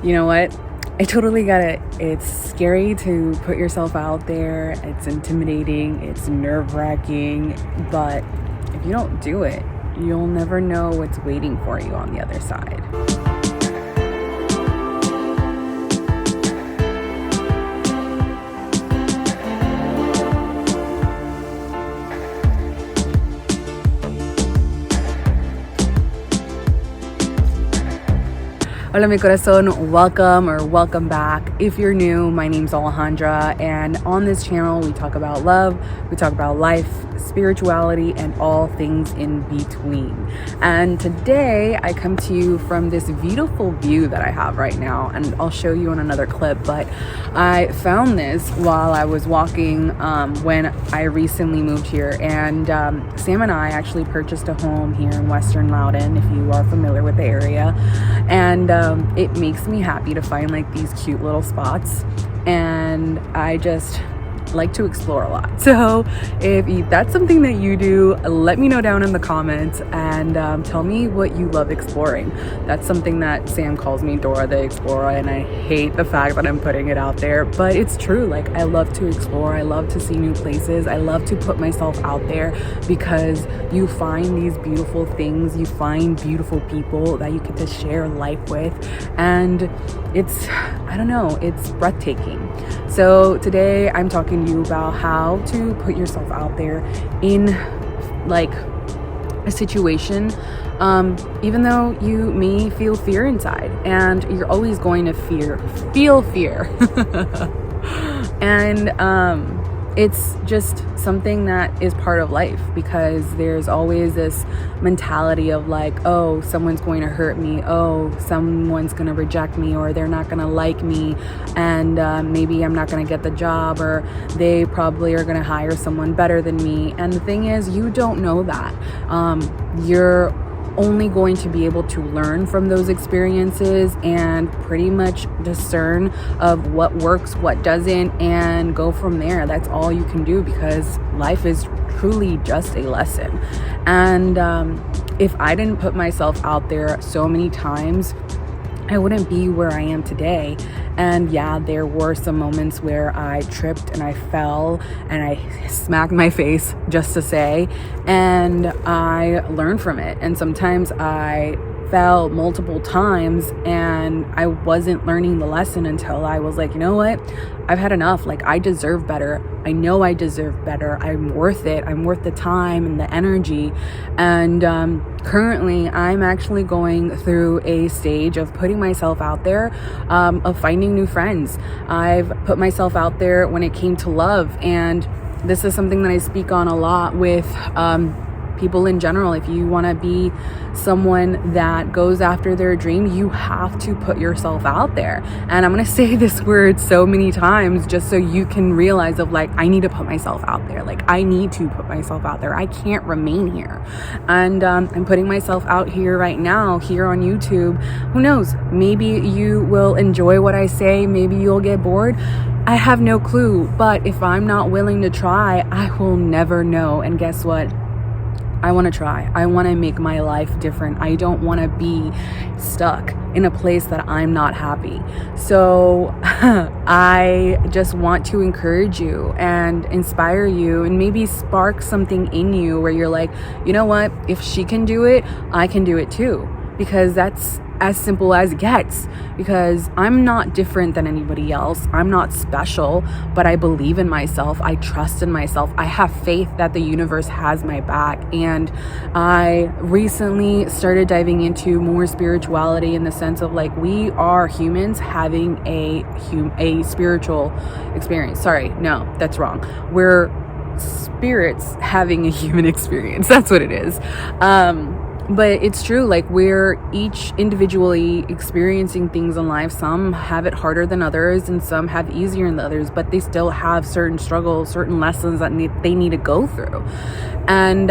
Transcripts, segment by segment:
You know what? I totally get it. It's scary to put yourself out there. It's intimidating. It's nerve-wracking. But if you don't do it, you'll never know what's waiting for you on the other side. Hola mi corazón, welcome back. If you're new, my name's Alejandra, and on this channel we talk about love, we talk about life, spirituality, and all things in between. And today I come to you from this beautiful view that I have right now, and I'll show you in another clip, but I found this while I was walking when I recently moved here, and Sam and I actually purchased a home here in Western Loudoun, if you are familiar with the area, and it makes me happy to find like these cute little spots, and I just like to explore a lot. So if that's something that you do, let me know down in the comments and tell me what you love exploring. That's something that Sam calls me Dora the Explorer, and I hate the fact that I'm putting it out there, but it's true. Like, I love to explore, I love to see new places, I love to put myself out there, because you find these beautiful things, you find beautiful people that you get to share life with, and it's, I don't know, it's breathtaking. So today I'm talking to you about how to put yourself out there in like a situation, even though you may feel fear inside, and you're always going to feel fear. And it's just something that is part of life, because there's always this mentality of like, oh, someone's going to hurt me, oh, someone's going to reject me, or they're not going to like me, and maybe I'm not going to get the job, or they probably are going to hire someone better than me. And the thing is, you don't know that. You're only going to be able to learn from those experiences and pretty much discern of what works, what doesn't, and go from there. That's all you can do, because life is truly just a lesson. And if I didn't put myself out there so many times, I wouldn't be where I am today. And yeah, there were some moments where I tripped and I fell and I smacked my face, just to say, and I learned from it. And sometimes I fell multiple times and I wasn't learning the lesson until I was like, you know what? I've had enough. Like, I deserve better. I know I deserve better. I'm worth it. I'm worth the time and the energy. And currently, I'm actually going through a stage of putting myself out there, of finding new friends. I've put myself out there when it came to love. And this is something that I speak on a lot with people in general. If you want to be someone that goes after their dream, you have to put yourself out there. And I'm going to say this word so many times just so you can realize of like, I need to put myself out there. Like, I need to put myself out there. I can't remain here. And I'm putting myself out here right now, here on YouTube. Who knows? Maybe you will enjoy what I say. Maybe you'll get bored. I have no clue. But if I'm not willing to try, I will never know. And guess what? I want to try. I want to make my life different. I don't want to be stuck in a place that I'm not happy. So I just want to encourage you and inspire you, and maybe spark something in you where you're like, you know what? If she can do it, I can do it too. Because that's as simple as it gets, because I'm not different than anybody else. I'm not special, but I believe in myself. I trust in myself. I have faith that the universe has my back. And I recently started diving into more spirituality, in the sense of like, we are humans having a spiritual experience. Sorry, no, that's wrong. We're spirits having a human experience. That's what it is. But it's true, like, we're each individually experiencing things in life. Some have it harder than others, and some have easier than others, but they still have certain struggles, certain lessons that they need to go through. And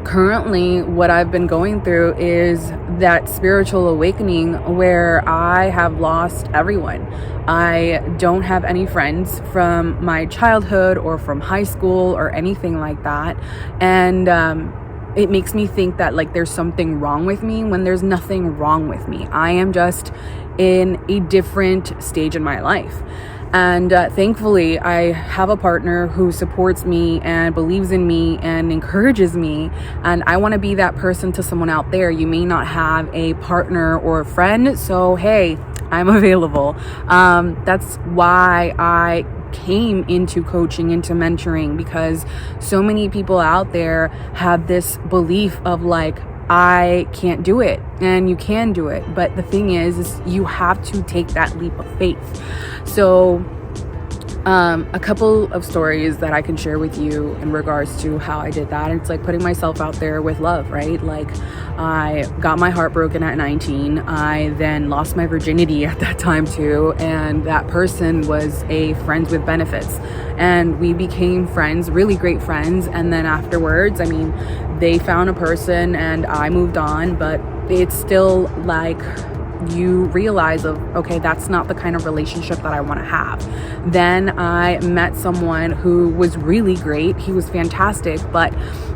currently, what I've been going through is that spiritual awakening where I have lost everyone. I don't have any friends from my childhood or from high school or anything like that. And it makes me think that like there's something wrong with me when there's nothing wrong with me. I am just in a different stage in my life. And thankfully, I have a partner who supports me and believes in me and encourages me. And I want to be that person to someone out there. You may not have a partner or a friend, so hey, I'm available. That's why I came into coaching, into mentoring, because so many people out there have this belief of like, I can't do it, and you can do it. But the thing is you have to take that leap of faith. So a couple of stories that I can share with you in regards to how I did that. It's like putting myself out there with love, right? Like I got my heart broken at 19. I then lost my virginity at that time too. And that person was a friends with benefits. And we became friends, really great friends. And then afterwards, I mean, they found a person and I moved on, but it's still like you realize of, okay, that's not the kind of relationship that I want to have. Then I met someone who was really great. He was fantastic, but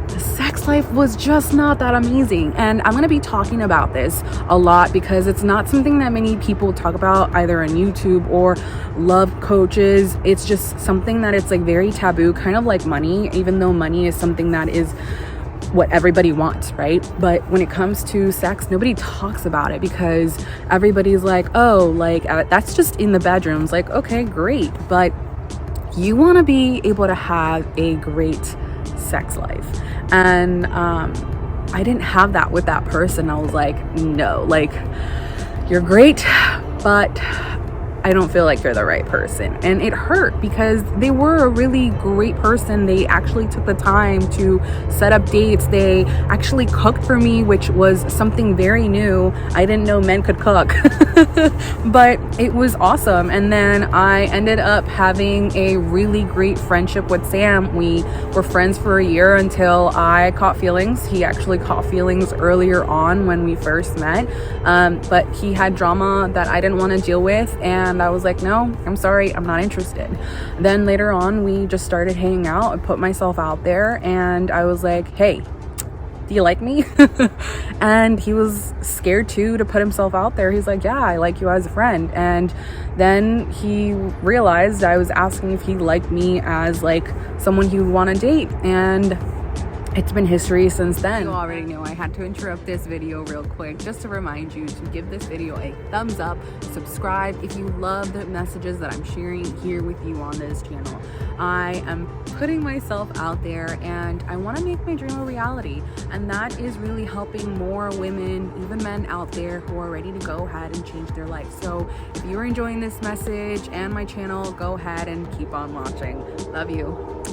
the sex life was just not that amazing. And I'm going to be talking about this a lot because it's not something that many people talk about either on YouTube or love coaches. It's just something that it's like very taboo, kind of like money, even though money is something that is what everybody wants, right? But when it comes to sex, nobody talks about it because everybody's like, oh, like that's just in the bedrooms. Like, okay, great. But you want to be able to have a great sex life. And I didn't have that with that person. I was like, no, like you're great, but I don't feel like you're the right person. And it hurt because they were a really great person. They actually took the time to set up dates. They actually cooked for me, which was something very new. I didn't know men could cook, but it was awesome. And then I ended up having a really great friendship with Sam. We were friends for a year until I caught feelings. He actually caught feelings earlier on when we first met. But he had drama that I didn't want to deal with. And I was like, no, I'm sorry, I'm not interested. Then later on, we just started hanging out. I put myself out there and I was like, hey, do you like me? And he was scared too to put himself out there. He's like, yeah, I like you as a friend. And then he realized I was asking if he liked me as like someone he would want to date. And it's been history since then. You already know I had to interrupt this video real quick just to remind you to give this video a thumbs up, subscribe if you love the messages that I'm sharing here with you on this channel. I am putting myself out there and I want to make my dream a reality, and that is really helping more women, even men out there who are ready to go ahead and change their life. So if you're enjoying this message and my channel, go ahead and keep on watching. Love you.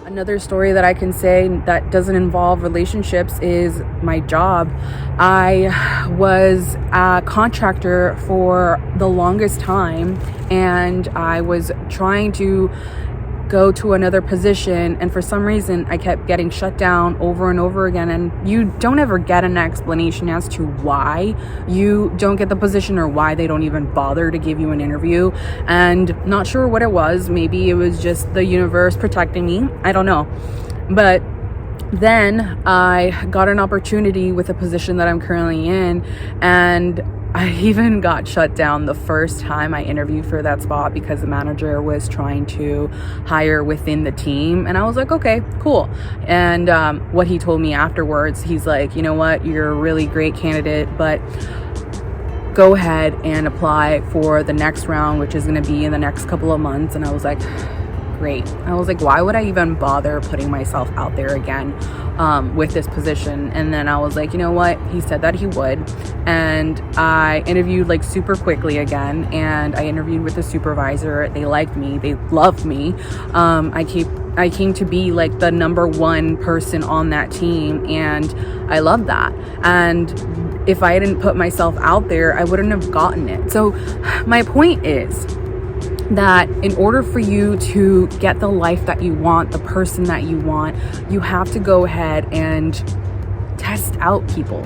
Another story that I can say that doesn't involve relationships is my job. I was a contractor for the longest time, and I was trying to go to another position, and for some reason I kept getting shut down over and over again, and you don't ever get an explanation as to why you don't get the position or why they don't even bother to give you an interview. And not sure what it was. Maybe it was just the universe protecting me, I don't know. But then I got an opportunity with a position that I'm currently in, and I even got shut down the first time I interviewed for that spot because the manager was trying to hire within the team. And I was like, okay, cool. And what he told me afterwards, he's like, you know what, you're a really great candidate, but go ahead and apply for the next round, which is going to be in the next couple of months. And I was like, great. I was like, why would I even bother putting myself out there again with this position? And then I was like, you know what? He said that he would. And I interviewed like super quickly again. And I interviewed with the supervisor. They liked me. They loved me. I came to be like the number one person on that team. And I love that. And if I didn't put myself out there, I wouldn't have gotten it. So my point is that in order for you to get the life that you want, the person that you want, you have to go ahead and test out people,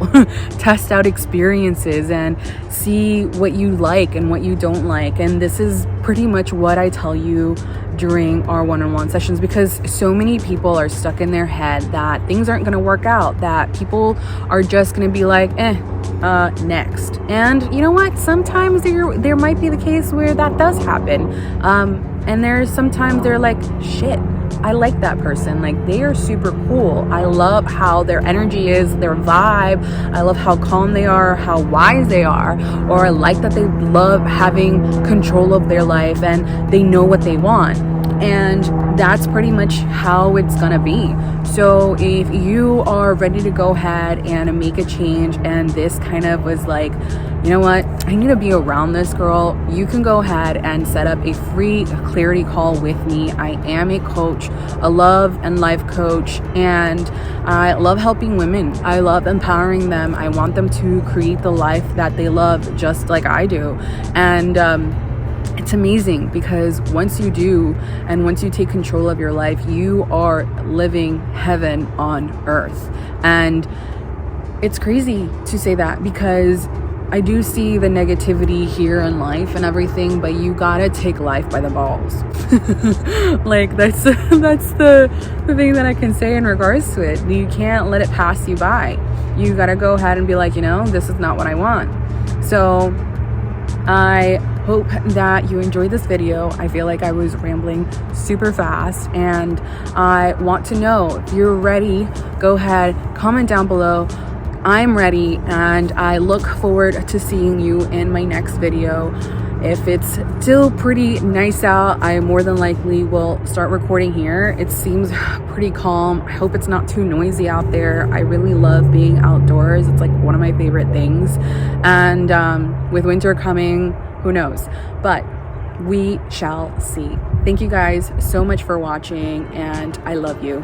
test out experiences, and see what you like and what you don't like. And this is pretty much what I tell you during our one-on-one sessions, because so many people are stuck in their head that things aren't going to work out, that people are just going to be like, next. And you know what? Sometimes there might be the case where that does happen. And there's sometimes they're like, shit, I like that person. Like, they are super cool. I love how their energy is, their vibe. I love how calm they are, how wise they are. Or I like that they love having control of their life and they know what they want. And that's pretty much how it's gonna be. So if you are ready to go ahead and make a change, and this kind of was like, you know what, I need to be around this girl, you can go ahead and set up a free clarity call with me. I am a coach, a love and life coach, and I love helping women. I love empowering them. I want them to create the life that they love, just like I do. And it's amazing, because once you do, and once you take control of your life, you are living heaven on earth. And it's crazy to say that, because I do see the negativity here in life and everything, but you gotta take life by the balls. Like, that's the thing that I can say in regards to it. You can't let it pass you by. You gotta go ahead and be like, you know, this is not what I want. So I hope that you enjoyed this video. I feel like I was rambling super fast, and I want to know if you're ready. Go ahead, comment down below. I'm ready, and I look forward to seeing you in my next video. If it's still pretty nice out, I more than likely will start recording here. It seems pretty calm. I hope it's not too noisy out there. I really love being outdoors. It's like one of my favorite things. And with winter coming, who knows? But we shall see. Thank you guys so much for watching, and I love you.